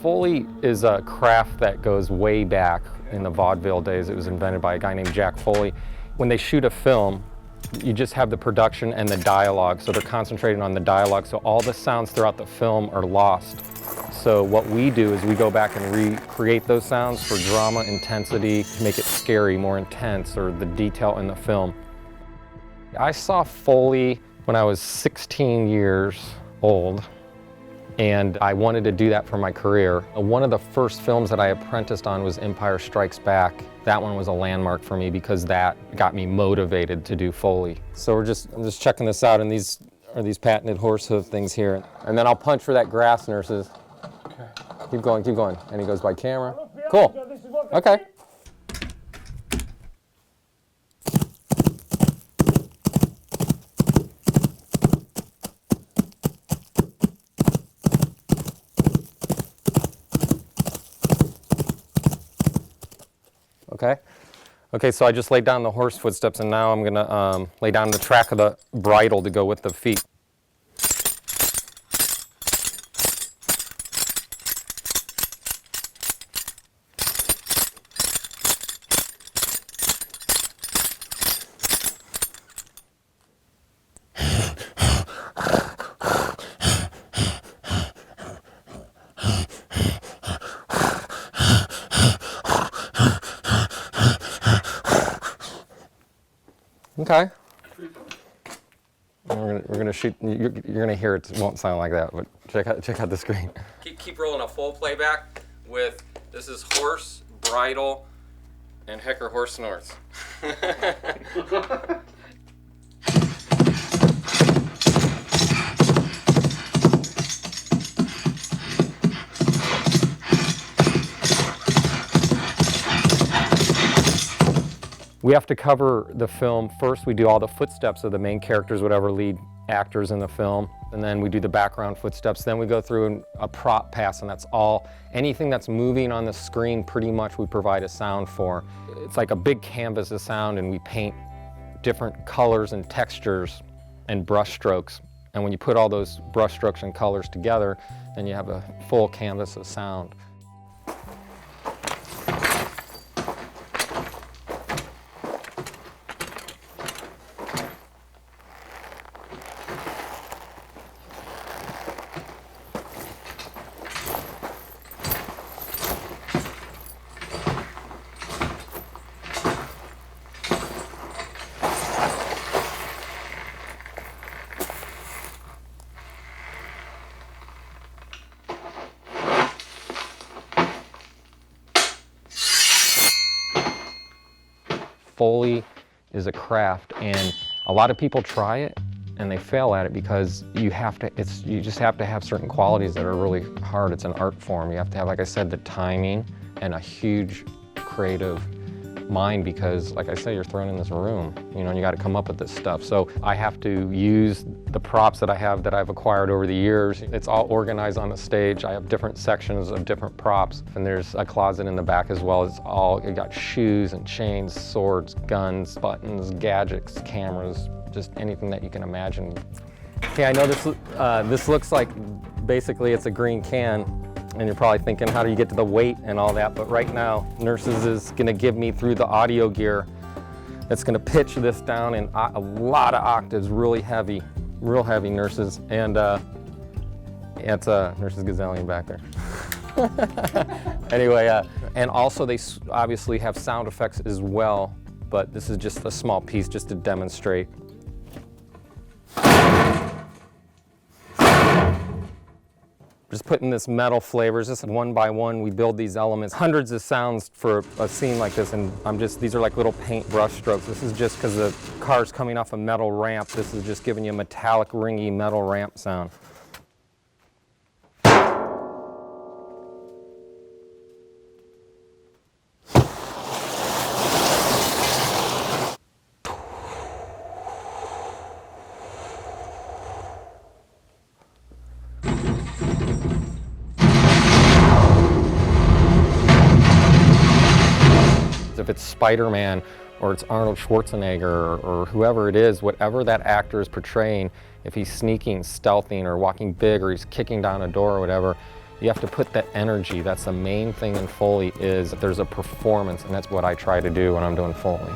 Foley is a craft that goes way back in the vaudeville days. It was invented by a guy named Jack Foley. When they shoot a film, you just have the production and the dialogue, so they're concentrating on the dialogue, so all the sounds throughout the film are lost. So what we do is we go back and recreate those sounds for drama, intensity, to make it scary, more intense, or the detail in the film. I saw Foley when I was 16 years old, and I wanted to do that for my career. One of the first films that I apprenticed on was Empire Strikes Back. That one was a landmark for me because that got me motivated to do Foley. So I'm just checking this out, and these are these patented horse hoof things here. And then I'll punch for that grass, nurses. Okay. Keep going, keep going. And he goes by camera. Cool. Okay. Okay. Okay, so I just laid down the horse footsteps, and now I'm gonna lay down the track of the bridle to go with the feet. Okay. We're gonna shoot. You're gonna hear it. It won't sound like that, but check out the screen. Keep rolling a full playback with this is horse, bridle, and Hecker horse snorts. We have to cover the film. First, we do all the footsteps of the main characters, whatever lead actors in the film, and then we do the background footsteps. Then we go through a prop pass, and that's all. Anything that's moving on the screen, pretty much we provide a sound for. It's like a big canvas of sound, and we paint different colors and textures and brush strokes. And when you put all those brush strokes and colors together, then you have a full canvas of sound. Foley is a craft, and a lot of people try it and they fail at it because you just have to have certain qualities that are really hard. It's an art form. You have to have, like I said, the timing and a huge creative mind because, like I say, you're thrown in this room, and you got to come up with this stuff. So I have to use the props that I have that I've acquired over the years. It's all organized on the stage. I have different sections of different props, and there's a closet in the back as well. You got shoes and chains, swords, guns, buttons, gadgets, cameras, just anything that you can imagine. Okay, I know this looks like basically it's a green can. And you're probably thinking, how do you get to the weight and all that? But right now, Nurses is gonna give me through the audio gear that's gonna pitch this down in a lot of octaves, really heavy, real heavy, Nurses. And it's Nurses Gazillion back there. Anyway, and also they obviously have sound effects as well, but this is just a small piece just to demonstrate. Just putting this metal flavors, just one by one, we build these elements. Hundreds of sounds for a scene like this, and these are like little paint brush strokes. This is just because the car's coming off a metal ramp. This is just giving you a metallic, ringy metal ramp sound. If it's Spiderman or it's Arnold Schwarzenegger or whoever it is, whatever that actor is portraying, if he's sneaking, stealthing, or walking big, or he's kicking down a door or whatever, You have to put that energy. That's the main thing in Foley, is that there's a performance, and that's what I try to do when I'm doing Foley.